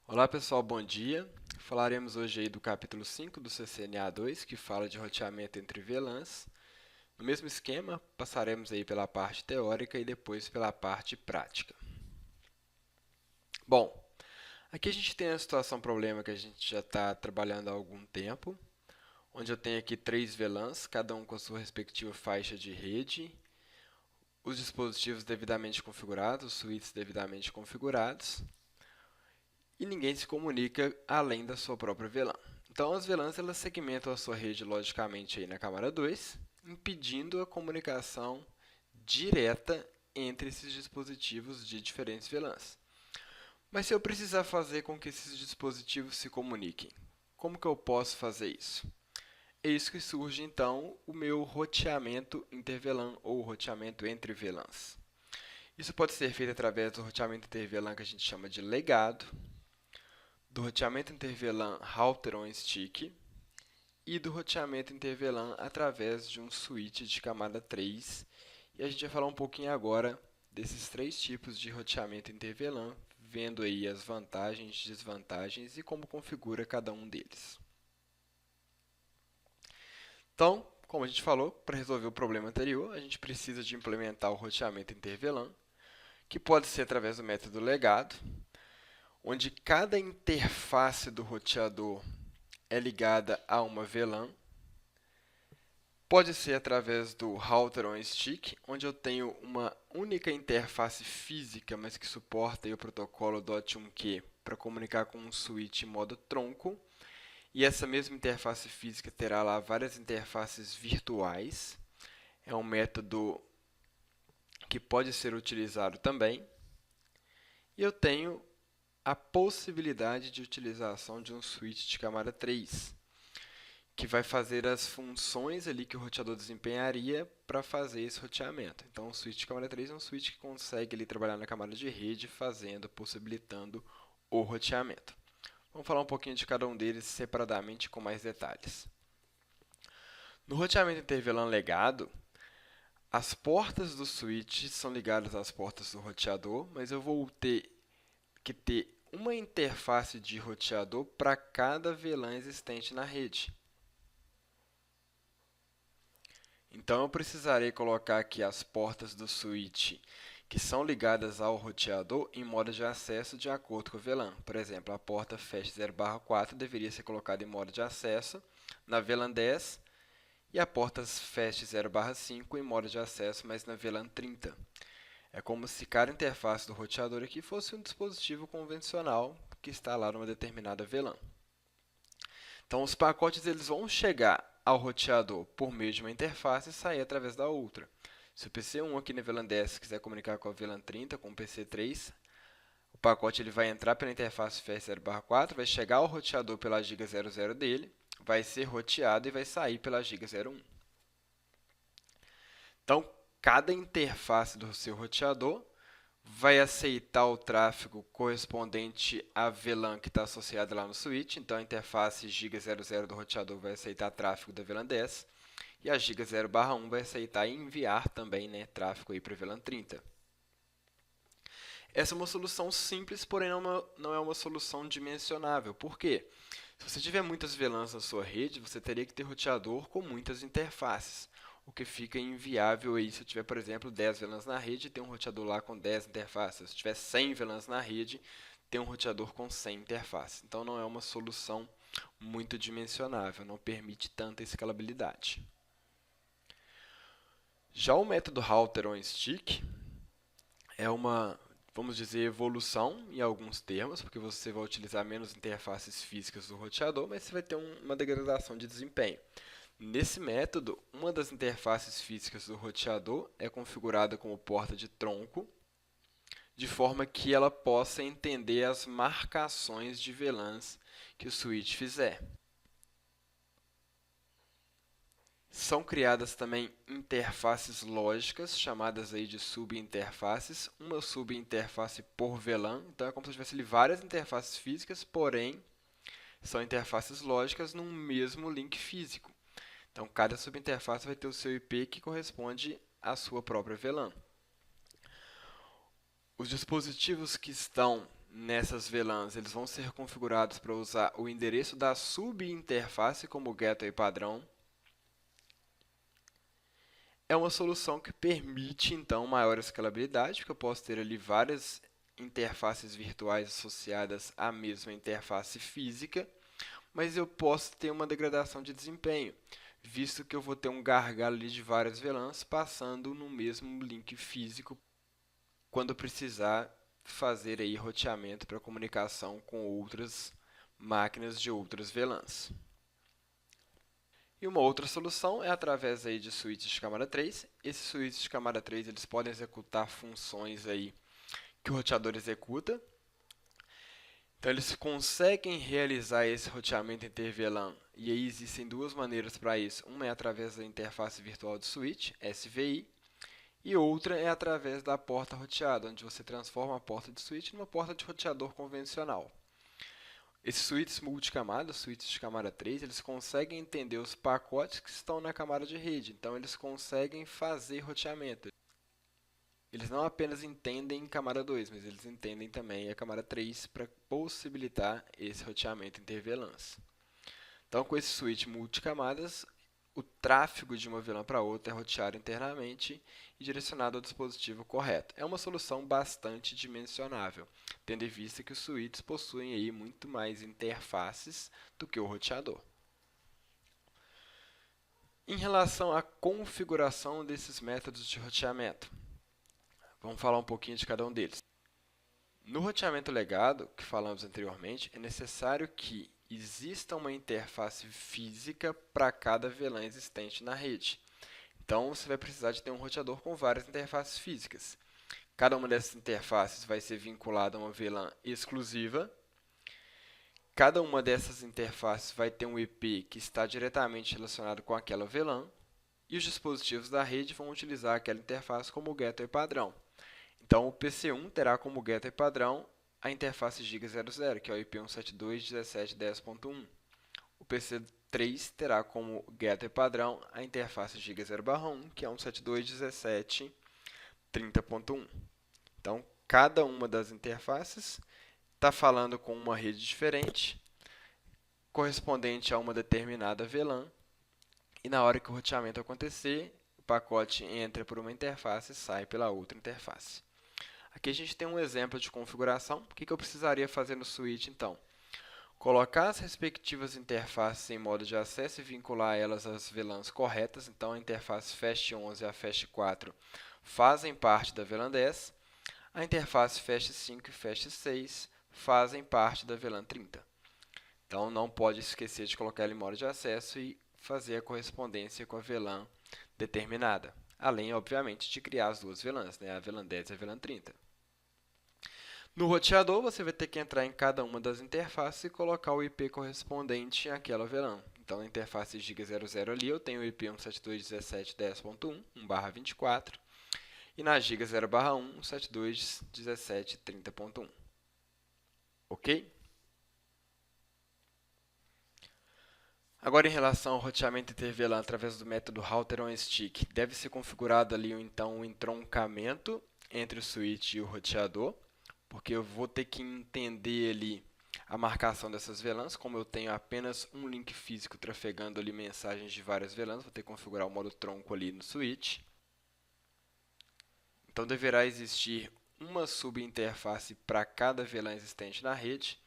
Olá pessoal, bom dia. Falaremos hoje aí do capítulo 5 do CCNA2, que fala de roteamento entre VLANs. No mesmo esquema, passaremos aí pela parte teórica e depois pela parte prática. Bom, aqui a gente tem a situação problema que a gente já está trabalhando há algum tempo, onde eu tenho aqui três VLANs, cada um com a sua respectiva faixa de rede, os dispositivos devidamente configurados, os switches devidamente configurados, e ninguém se comunica além da sua própria VLAN. Então, as VLANs elas segmentam a sua rede logicamente aí na camada 2, impedindo a comunicação direta entre esses dispositivos de diferentes VLANs. Mas se eu precisar fazer com que esses dispositivos se comuniquem, como que eu posso fazer isso? É isso que surge então o meu roteamento inter-VLAN ou roteamento entre VLANs. Isso pode ser feito através do roteamento inter-VLAN que a gente chama de legado, do roteamento inter-VLAN router on stick e do roteamento inter-VLAN através de um switch de camada 3. E a gente vai falar um pouquinho agora desses três tipos de roteamento inter-VLAN, vendo aí as vantagens, desvantagens e como configura cada um deles. Então, como a gente falou, para resolver o problema anterior, a gente precisa de implementar o roteamento inter-VLAN, que pode ser através do método legado, onde cada interface do roteador é ligada a uma VLAN. Pode ser através do router on stick, onde eu tenho uma única interface física, mas que suporta aí o protocolo DOT1Q para comunicar com um switch em modo tronco. E essa mesma interface física terá lá várias interfaces virtuais. É um método que pode ser utilizado também. E eu tenho a possibilidade de utilização de um switch de camada 3, que vai fazer as funções ali que o roteador desempenharia para fazer esse roteamento. Então, o switch de camada 3 é um switch que consegue ali trabalhar na camada de rede, possibilitando o roteamento. Vamos falar um pouquinho de cada um deles separadamente com mais detalhes. No roteamento inter-VLAN legado, as portas do switch são ligadas às portas do roteador, mas eu vou ter que ter uma interface de roteador para cada VLAN existente na rede. Então, eu precisarei colocar aqui as portas do switch que são ligadas ao roteador em modo de acesso de acordo com o VLAN. Por exemplo, a porta FAST 0/4 deveria ser colocada em modo de acesso na VLAN 10 e a porta FAST 0/5 em modo de acesso, mas na VLAN 30. É como se cada interface do roteador aqui fosse um dispositivo convencional que está lá numa determinada VLAN. Então, os pacotes eles vão chegar ao roteador por meio de uma interface e sair através da outra. Se o PC1 aqui na VLAN 10 quiser comunicar com a VLAN 30, com o PC3, o pacote ele vai entrar pela interface FAST 0/4, vai chegar ao roteador pela giga 00 dele, vai ser roteado e vai sair pela giga 01. Então, cada interface do seu roteador vai aceitar o tráfego correspondente à VLAN que está associada lá no switch. Então, a interface giga 00 do roteador vai aceitar tráfego da VLAN 10 e a giga 0/1 vai aceitar e enviar também, né, tráfego para a VLAN 30. Essa é uma solução simples, porém não é uma solução dimensionável. Por quê? Se você tiver muitas VLANs na sua rede, você teria que ter roteador com muitas interfaces, o que fica inviável aí se eu tiver, por exemplo, 10 VLANs na rede e ter um roteador lá com 10 interfaces. Se tiver 100 VLANs na rede, ter um roteador com 100 interfaces. Então, não é uma solução muito dimensionável, não permite tanta escalabilidade. Já o método router on stick é uma, vamos dizer, evolução em alguns termos, porque você vai utilizar menos interfaces físicas do roteador, mas você vai ter uma degradação de desempenho. Nesse método, uma das interfaces físicas do roteador é configurada como porta de tronco, de forma que ela possa entender as marcações de VLANs que o switch fizer. São criadas também interfaces lógicas, chamadas aí de subinterfaces, uma subinterface por VLAN. Então, é como se tivesse ali várias interfaces físicas, porém, são interfaces lógicas num mesmo link físico. Então, cada subinterface vai ter o seu IP que corresponde à sua própria VLAN. Os dispositivos que estão nessas VLANs, eles vão ser configurados para usar o endereço da subinterface como gateway padrão. É uma solução que permite, então, maior escalabilidade, porque eu posso ter ali várias interfaces virtuais associadas à mesma interface física, mas eu posso ter uma degradação de desempenho, visto que eu vou ter um gargalo ali de várias VLANs passando no mesmo link físico quando precisar fazer aí roteamento para comunicação com outras máquinas de outras VLANs. E uma outra solução é através aí de switches de camada 3. Esses switches de camada 3 eles podem executar funções aí que o roteador executa. Então, eles conseguem realizar esse roteamento inter-VLAN. E aí existem duas maneiras para isso. Uma é através da interface virtual de switch, SVI, e outra é através da porta roteada, onde você transforma a porta de switch numa porta de roteador convencional. Esses switches multicamadas, switches de camada 3, eles conseguem entender os pacotes que estão na camada de rede. Então, eles conseguem fazer roteamento. Eles não apenas entendem camada 2, mas eles entendem também a camada 3 para possibilitar esse roteamento inter-VLANs. Então, com esse switch multicamadas, o tráfego de uma VLAN para outra é roteado internamente e direcionado ao dispositivo correto. É uma solução bastante dimensionável, tendo em vista que os switches possuem aí muito mais interfaces do que o roteador. Em relação à configuração desses métodos de roteamento, vamos falar um pouquinho de cada um deles. No roteamento legado, que falamos anteriormente, é necessário que exista uma interface física para cada VLAN existente na rede. Então, você vai precisar de ter um roteador com várias interfaces físicas. Cada uma dessas interfaces vai ser vinculada a uma VLAN exclusiva. Cada uma dessas interfaces vai ter um IP que está diretamente relacionado com aquela VLAN. E os dispositivos da rede vão utilizar aquela interface como gateway padrão. Então, o PC1 terá como gateway padrão a interface Giga00, que é o IP 172.17.10.1. O PC3 terá como gateway padrão a interface Giga0/1, que é 172.17.30.1. Então, cada uma das interfaces está falando com uma rede diferente, correspondente a uma determinada VLAN, e na hora que o roteamento acontecer, o pacote entra por uma interface e sai pela outra interface. Aqui a gente tem um exemplo de configuração. O que eu precisaria fazer no switch, então? Colocar as respectivas interfaces em modo de acesso e vincular elas às VLANs corretas. Então, a interface FAST11 e a FAST4 fazem parte da VLAN 10. A interface FAST5 e FAST6 fazem parte da VLAN 30. Então, não pode esquecer de colocar ela em modo de acesso e fazer a correspondência com a VLAN determinada. Além, obviamente, de criar as duas VLANs, né? A VLAN 10 e a VLAN 30. No roteador, você vai ter que entrar em cada uma das interfaces e colocar o IP correspondente àquela VLAN. Então, na interface Giga00 ali, eu tenho o IP 172.17.10.1, 1/24, e na Giga0/1, 172.17.30.1. Ok? Agora, em relação ao roteamento inter-VLAN através do método Router on Stick, deve ser configurado ali, então, um entroncamento entre o switch e o roteador, porque eu vou ter que entender ali a marcação dessas VLANs. Como eu tenho apenas um link físico trafegando ali mensagens de várias VLANs, vou ter que configurar o modo tronco ali no switch. Então, deverá existir uma subinterface para cada VLAN existente na rede.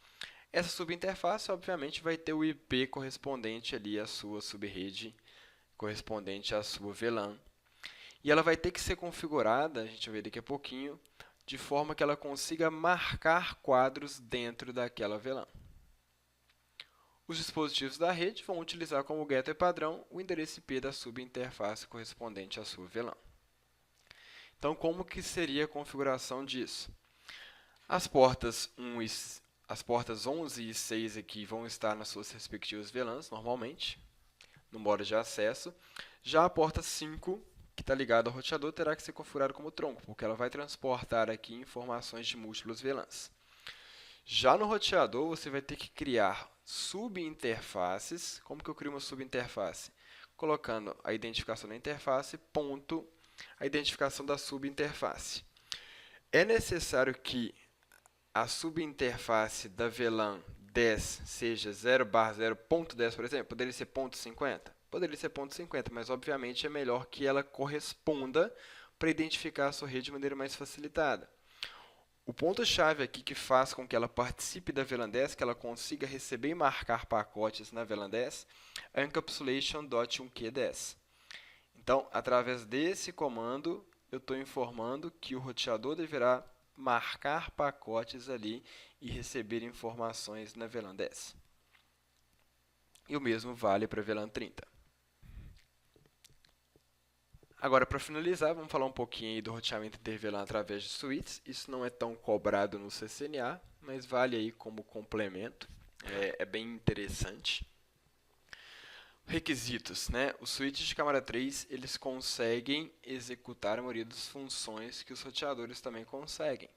Essa subinterface, obviamente, vai ter o IP correspondente ali à sua subrede, correspondente à sua VLAN. E ela vai ter que ser configurada, a gente vai ver daqui a pouquinho, de forma que ela consiga marcar quadros dentro daquela VLAN. Os dispositivos da rede vão utilizar como gateway padrão o endereço IP da subinterface correspondente à sua VLAN. Então, como que seria a configuração disso? As portas 11 e 6 aqui vão estar nas suas respectivas VLANs, normalmente, no modo de acesso. Já a porta 5, que está ligada ao roteador, terá que ser configurada como tronco, porque ela vai transportar aqui informações de múltiplos VLANs. Já no roteador, você vai ter que criar subinterfaces. Como que eu crio uma subinterface? Colocando a identificação da interface, ponto, a identificação da subinterface. É necessário que a subinterface da VLAN 10 seja 0/0.10, por exemplo, poderia ser 0.50? Poderia ser 0.50, mas obviamente é melhor que ela corresponda para identificar a sua rede de maneira mais facilitada. O ponto-chave aqui que faz com que ela participe da VLAN 10, que ela consiga receber e marcar pacotes na VLAN 10, é o encapsulation.1q10. Então, através desse comando, eu estou informando que o roteador deverá marcar pacotes ali e receber informações na VLAN 10. E o mesmo vale para a VLAN 30. Agora, para finalizar, vamos falar um pouquinho aí do roteamento inter-VLAN através de switches. Isso não é tão cobrado no CCNA, mas vale aí como complemento. É bem interessante. Requisitos, né? Os switches de camada 3, eles conseguem executar a maioria das funções que os roteadores também conseguem.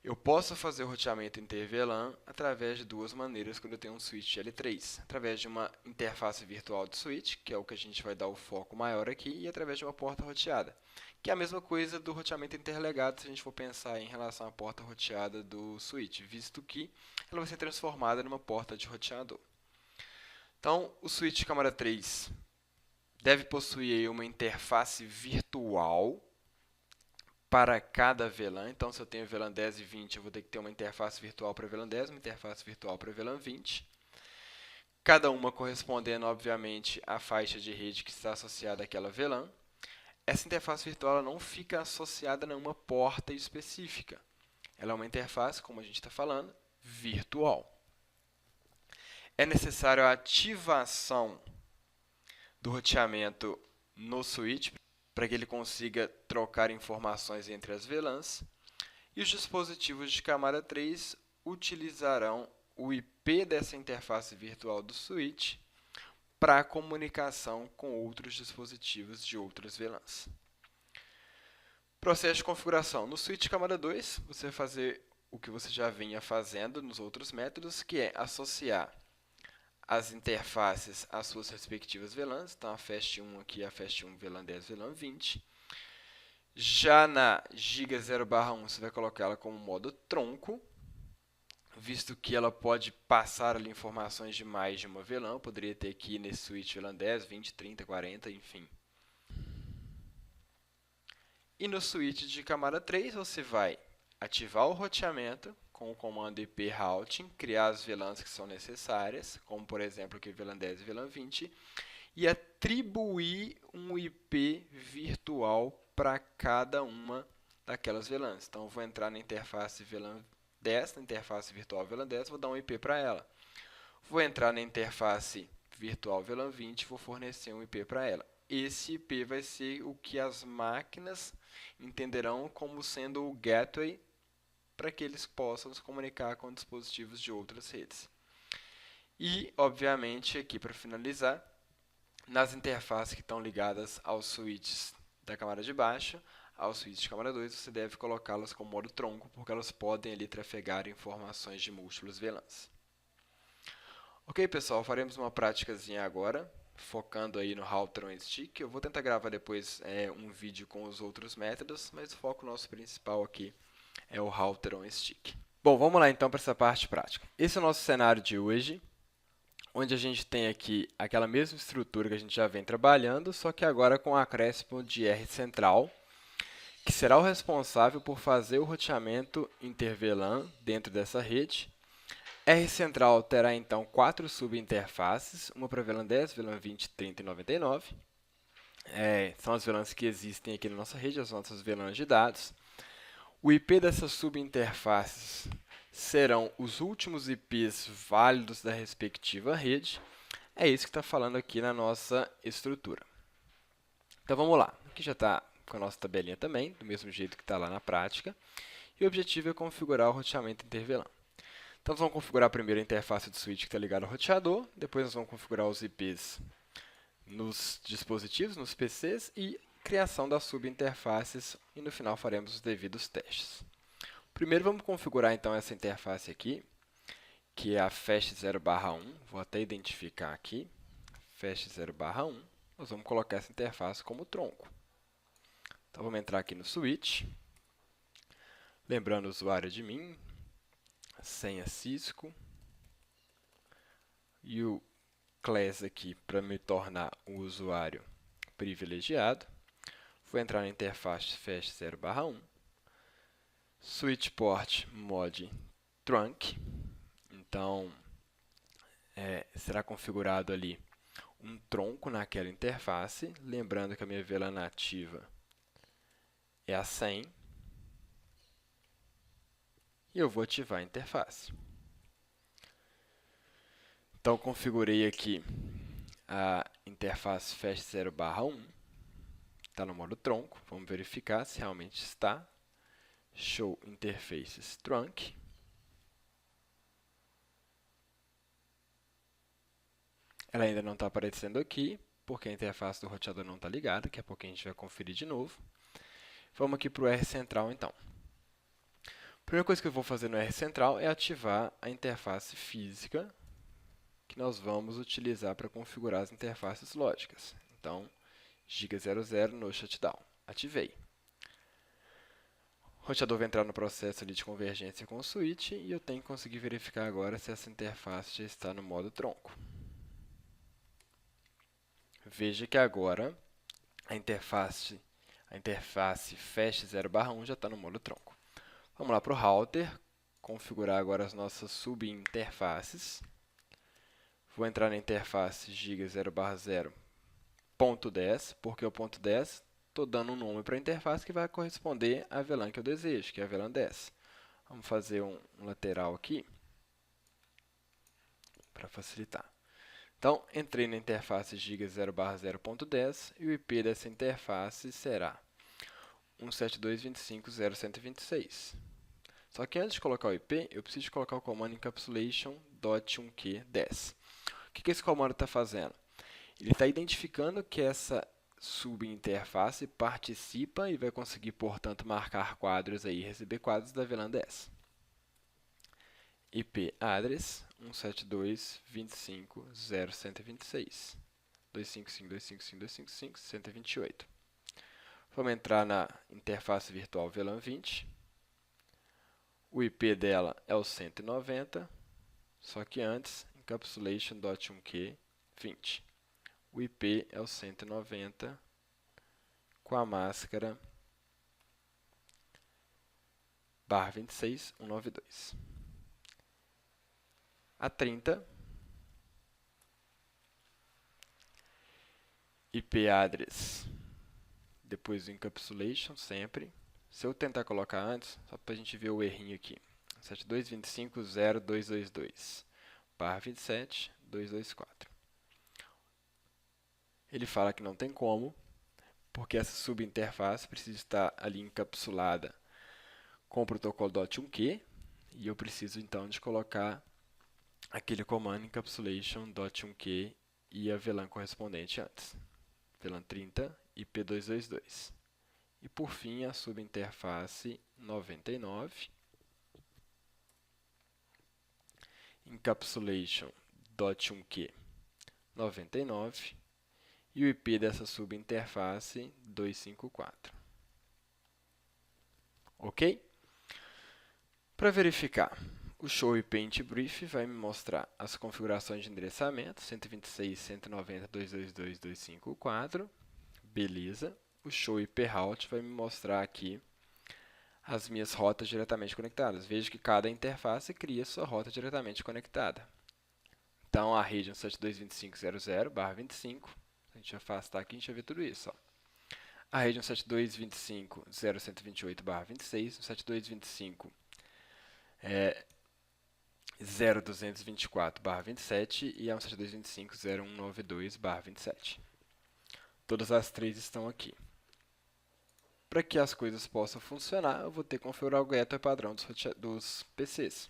Eu posso fazer o roteamento inter-VLAN através de duas maneiras quando eu tenho um switch L3. Através de uma interface virtual de switch, que é o que a gente vai dar o foco maior aqui, e através de uma porta roteada, que é a mesma coisa do roteamento interlegado se a gente for pensar em relação à porta roteada do switch, visto que ela vai ser transformada numa porta de roteador. Então, o switch de camada 3 deve possuir uma interface virtual para cada VLAN. Então, se eu tenho VLAN 10 e 20, eu vou ter que ter uma interface virtual para VLAN 10, uma interface virtual para VLAN 20. Cada uma correspondendo, obviamente, à faixa de rede que está associada àquela VLAN. Essa interface virtual ela não fica associada a uma porta específica. Ela é uma interface, como a gente está falando, virtual. É necessário a ativação do roteamento no switch para que ele consiga trocar informações entre as VLANs. E os dispositivos de camada 3 utilizarão o IP dessa interface virtual do switch para comunicação com outros dispositivos de outras VLANs. Processo de configuração. No switch de camada 2, você vai fazer o que você já vinha fazendo nos outros métodos, que é associar as interfaces às suas respectivas VLANs. Então, a Fast 1 aqui é a Fast 1 VLAN 10, VLAN 20. Já na Giga 0/1, você vai colocar ela como modo tronco, visto que ela pode passar ali informações de mais de uma VLAN. Eu poderia ter aqui nesse switch VLAN 10, 20, 30, 40, enfim. E no switch de camada 3, você vai ativar o roteamento com o comando IP routing, criar as VLANs que são necessárias, como por exemplo aqui VLAN 10 e VLAN 20, e atribuir um IP virtual para cada uma daquelas VLANs. Então, eu vou entrar na interface VLAN 10, na interface virtual VLAN 10, vou dar um IP para ela. Vou entrar na interface virtual VLAN 20, vou fornecer um IP para ela. Esse IP vai ser o que as máquinas entenderão como sendo o gateway para que eles possam se comunicar com dispositivos de outras redes. E, obviamente, aqui para finalizar, nas interfaces que estão ligadas aos switches da camada de baixo, aos switches de camada 2, você deve colocá-las com modo tronco, porque elas podem ali trafegar informações de múltiplos VLANs. Ok, pessoal, faremos uma práticazinha agora, focando aí no router on stick. Eu vou tentar gravar depois um vídeo com os outros métodos, mas o foco nosso principal aqui é o router on stick. Bom, vamos lá então para essa parte prática. Esse é o nosso cenário de hoje, onde a gente tem aqui aquela mesma estrutura que a gente já vem trabalhando, só que agora com o acréscimo de R central, que será o responsável por fazer o roteamento inter-VLAN dentro dessa rede. R central terá então 4 subinterfaces, uma para VLAN 10, VLAN 20, 30 e 99. São as VLANs que existem aqui na nossa rede, as nossas VLANs de dados. O IP dessas subinterfaces serão os últimos IPs válidos da respectiva rede. É isso que está falando aqui na nossa estrutura. Então vamos lá. Aqui já está com a nossa tabelinha também, do mesmo jeito que está lá na prática. E o objetivo é configurar o roteamento inter-VLAN. Então, nós vamos configurar primeiro a interface do switch que está ligado ao roteador, depois nós vamos configurar os IPs nos dispositivos, nos PCs, e criação das subinterfaces, e no final faremos os devidos testes. Primeiro, vamos configurar então essa interface aqui, que é a Fast 0/1, vou até identificar aqui, Fast 0/1, nós vamos colocar essa interface como tronco. Então, vamos entrar aqui no switch, lembrando o usuário admin, senha Cisco e o class aqui para me tornar um usuário privilegiado. Vou entrar na interface fast 0/1, switch port mod trunk. Então, será configurado ali um tronco naquela interface, lembrando que a minha VLAN nativa é a 100, e eu vou ativar a interface. Então, configurei aqui a interface fast 0/1, está no modo tronco, vamos verificar se realmente está. Show interfaces trunk. Ela ainda não está aparecendo aqui, porque a interface do roteador não está ligada, daqui a pouco a gente vai conferir de novo. Vamos aqui para o R central então. A primeira coisa que eu vou fazer no R central é ativar a interface física que nós vamos utilizar para configurar as interfaces lógicas. Então, giga00 no shutdown. Ativei. O roteador vai entrar no processo ali de convergência com o switch e eu tenho que conseguir verificar agora se essa interface já está no modo tronco. Veja que agora a interface fast 0/1 já está no modo tronco. Vamos lá para o router, configurar agora as nossas subinterfaces. Vou entrar na interface giga 0/0 ponto 10, porque o ponto 10 estou dando um nome para a interface que vai corresponder à VLAN que eu desejo, que é a VLAN 10. Vamos fazer um lateral aqui para facilitar. Então, entrei na interface giga 0/0.10 e o IP dessa interface será 172.25.0.126. Só que antes de colocar o IP, eu preciso colocar o comando encapsulation.1q10. O que esse comando está fazendo? Ele está identificando que essa subinterface participa e vai conseguir, portanto, marcar quadros aí, receber quadros da VLAN 10. IP address 172.25.0.126. 255.255.255.128. Vamos entrar na interface virtual VLAN 20. O IP dela é o 190, só que antes, encapsulation.1q20. O IP é o 190 com a máscara /26.192. A 30, IP address, depois do encapsulation, sempre. Se eu tentar colocar antes, só para a gente ver o errinho aqui, 72.25.0.222, /27.224. Ele fala que não tem como, porque essa subinterface precisa estar ali encapsulada com o protocolo .1q, e eu preciso então de colocar aquele comando encapsulation.1q e a VLAN correspondente antes. VLAN 30, IP222. E por fim, a subinterface 99, encapsulation.1q 99, e o IP dessa subinterface 254. Ok? Para verificar, o Show IP Int Brief vai me mostrar as configurações de endereçamento, 126.190.222.254. Beleza. O Show IP Route vai me mostrar aqui as minhas rotas diretamente conectadas. Veja que cada interface cria sua rota diretamente conectada. Então, a rede 172.25.00/25. Se a gente afastar aqui, a gente vai ver tudo isso. Ó. A rede 172.25.0.128/26, 172.25 0.224/27 e a 172.25.0.192/27. Todas as três estão aqui. Para que as coisas possam funcionar, eu vou ter que configurar o gateway padrão dos PCs.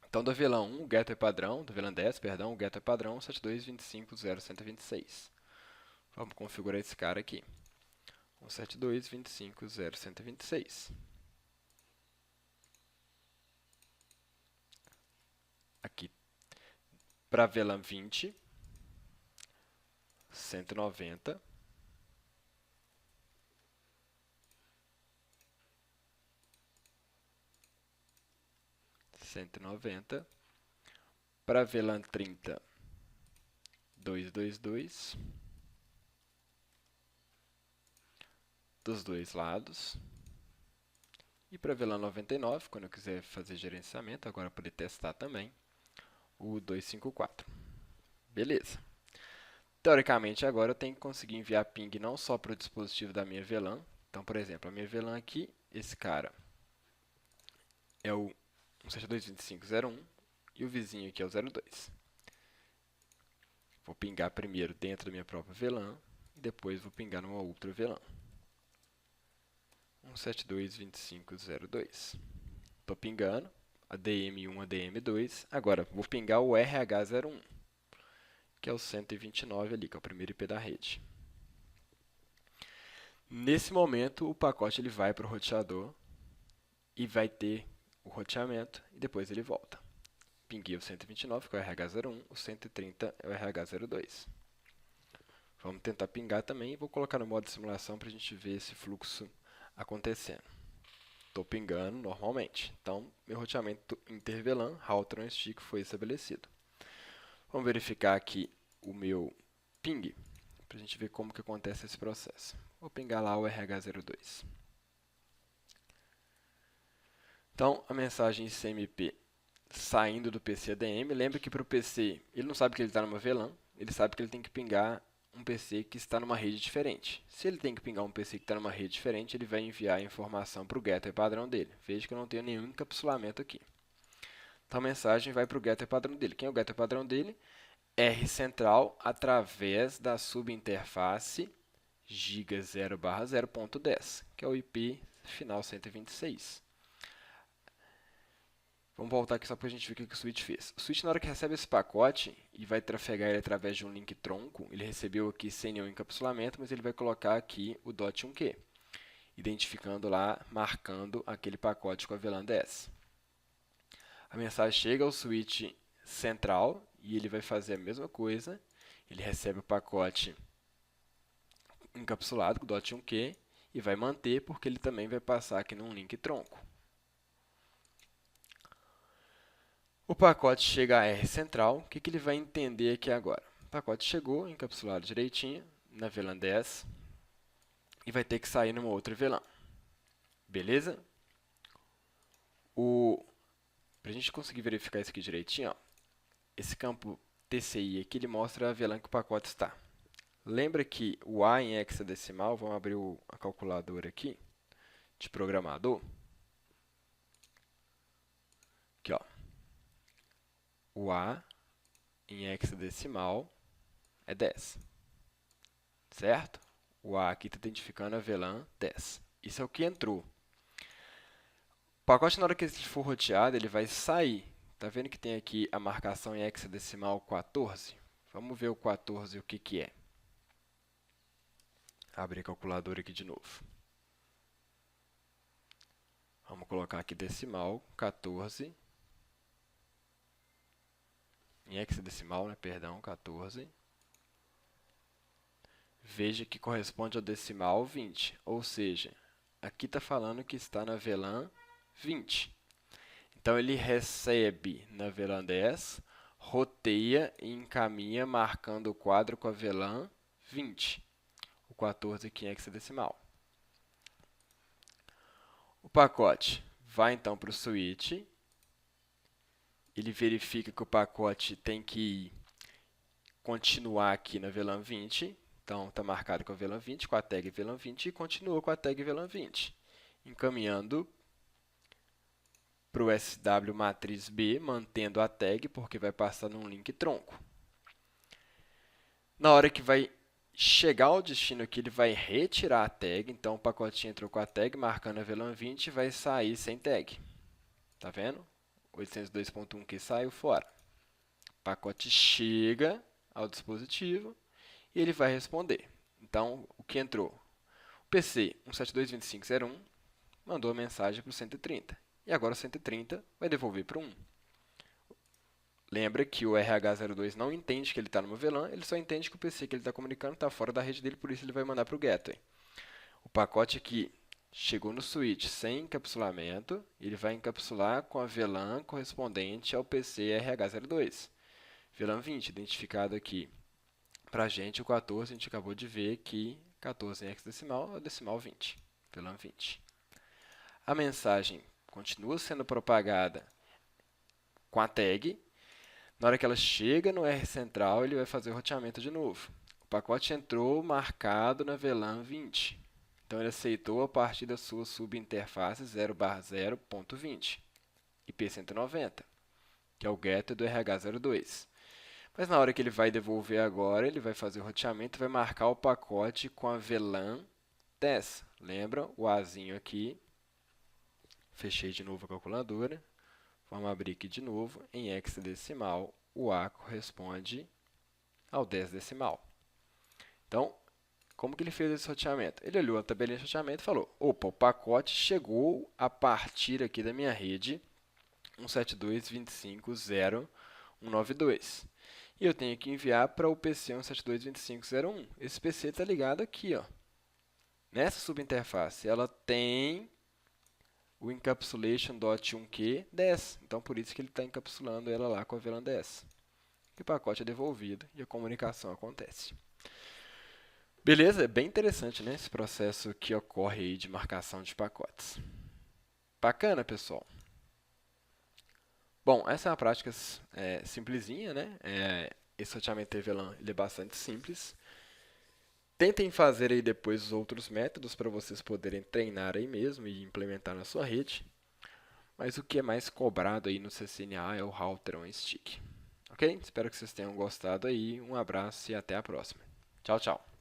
Então, do VLAN 1, o gateway padrão, do VLAN 10, perdão, o gateway padrão 172.25.0.126. Vamos configurar esse cara aqui. 172.25.0.126. Aqui, para VLAN 20, 190. 190. Para VLAN 30, 222. Dos dois lados. E para VLAN 99, quando eu quiser fazer gerenciamento, agora poder testar também, o 254. Beleza. Teoricamente, agora eu tenho que conseguir enviar ping não só para o dispositivo da minha VLAN. Então, por exemplo, a minha VLAN aqui, esse cara é o 172.25.01 e o vizinho aqui é o 02. Vou pingar primeiro dentro da minha própria VLAN e depois vou pingar numa outra VLAN. 172.25.02. Estou pingando a DM1, a DM2. Agora, vou pingar o RH01, que é o 129 ali, que é o primeiro IP da rede. Nesse momento, o pacote ele vai para o roteador e vai ter o roteamento e depois ele volta. Pinguei o 129, que é o RH01, o 130 é o RH02. Vamos tentar pingar também e vou colocar no modo de simulação para a gente ver esse fluxo acontecendo. Estou pingando normalmente. Então, meu roteamento inter-VLAN, router on stick, foi estabelecido. Vamos verificar aqui o meu ping, para a gente ver como que acontece esse processo. Vou pingar lá o RH02. Então, a mensagem CMP saindo do PC ADM. Lembra que para o PC, ele não sabe que ele está numa VLAN, ele sabe que ele tem que pingar um PC que está numa rede diferente. Se ele tem que pingar um PC que está numa rede diferente, ele vai enviar a informação para o getter padrão dele. Veja que eu não tenho nenhum encapsulamento aqui. Então a mensagem vai para o getter padrão dele. Quem é o getter padrão dele? R central através da subinterface giga0/0.10, que é o IP final 126. Vamos voltar aqui só para a gente ver o que o switch fez. O switch, na hora que recebe esse pacote e vai trafegar ele através de um link tronco, ele recebeu aqui sem nenhum encapsulamento, mas ele vai colocar aqui o .1q, identificando lá, marcando aquele pacote com a VLAN DS. A mensagem chega ao switch central e ele vai fazer a mesma coisa. Ele recebe o pacote encapsulado com o .1q e vai manter, porque ele também vai passar aqui num link tronco. O pacote chega a R central, o que ele vai entender aqui agora? O pacote chegou, encapsulado direitinho, na VLAN 10, e vai ter que sair numa outra VLAN. Beleza? Para a gente conseguir verificar isso aqui direitinho, ó, esse campo TCI aqui ele mostra a VLAN que o pacote está. Lembra que o A em hexadecimal, vamos abrir a calculadora aqui, de programador. Aqui, ó. O A em hexadecimal é 10, certo? O A aqui está identificando a VLAN 10. Isso é o que entrou. O pacote, na hora que ele for roteado, ele vai sair. Está vendo que tem aqui a marcação em hexadecimal 14? Vamos ver o 14 o que é. Abrir a calculadora aqui de novo. Vamos colocar aqui decimal 14. Em hexadecimal, né? Perdão, 14. Veja que corresponde ao decimal 20, ou seja, aqui está falando que está na VLAN 20. Então, ele recebe na VLAN 10, roteia e encaminha marcando o quadro com a VLAN 20. O 14 aqui em hexadecimal. O pacote vai então para o switch. Ele verifica que o pacote tem que continuar aqui na VLAN 20. Então, está marcado com a VLAN 20, com a tag VLAN 20 e continua com a tag VLAN 20. Encaminhando para o SW matriz B, mantendo a tag, porque vai passar num link tronco. Na hora que vai chegar ao destino aqui, ele vai retirar a tag. Então, o pacotinho entrou com a tag, marcando a VLAN 20 e vai sair sem tag. Tá vendo? 802.1 que saiu fora. O pacote chega ao dispositivo e ele vai responder. Então, o que entrou? O PC 172.25.01 mandou a mensagem para o 130. E agora o 130 vai devolver para o 1. Lembra que o RH02 não entende que ele está numa VLAN, ele só entende que o PC que ele está comunicando está fora da rede dele, por isso ele vai mandar para o gateway. O pacote aqui chegou no switch sem encapsulamento, ele vai encapsular com a VLAN correspondente ao PC RH02. VLAN 20, identificado aqui para a gente, o 14, a gente acabou de ver que 14 em hexadecimal é o decimal 20, VLAN 20. A mensagem continua sendo propagada com a tag. Na hora que ela chega no R central, ele vai fazer o roteamento de novo. O pacote entrou marcado na VLAN 20. Então, ele aceitou a partir da sua subinterface 0/0.20, IP190, que é o getter do RH02. Mas na hora que ele vai devolver agora, ele vai fazer o roteamento e vai marcar o pacote com a VLAN 10. Lembra o Azinho aqui? Fechei de novo a calculadora. Vamos abrir aqui de novo. Em hexadecimal, o A corresponde ao 10 decimal. Então, como que ele fez esse roteamento? Ele olhou a tabelinha de roteamento e falou: opa, o pacote chegou a partir aqui da minha rede 172.25.0.192. E eu tenho que enviar para o PC 172.25.0.1. Esse PC está ligado aqui, ó. Nessa subinterface, ela tem o encapsulation.1q 10. Então, por isso que ele está encapsulando ela lá com a VLAN 10. E o pacote é devolvido e a comunicação acontece. Beleza? É bem interessante, né, esse processo que ocorre aí de marcação de pacotes. Bacana, pessoal. Bom, essa é uma prática simplesinha, né? Esse roteamento VLAN ele é bastante simples. Tentem fazer aí depois os outros métodos para vocês poderem treinar aí mesmo e implementar na sua rede. Mas o que é mais cobrado aí no CCNA é o router on stick. Ok? Espero que vocês tenham gostado aí. Um abraço e até a próxima. Tchau, tchau.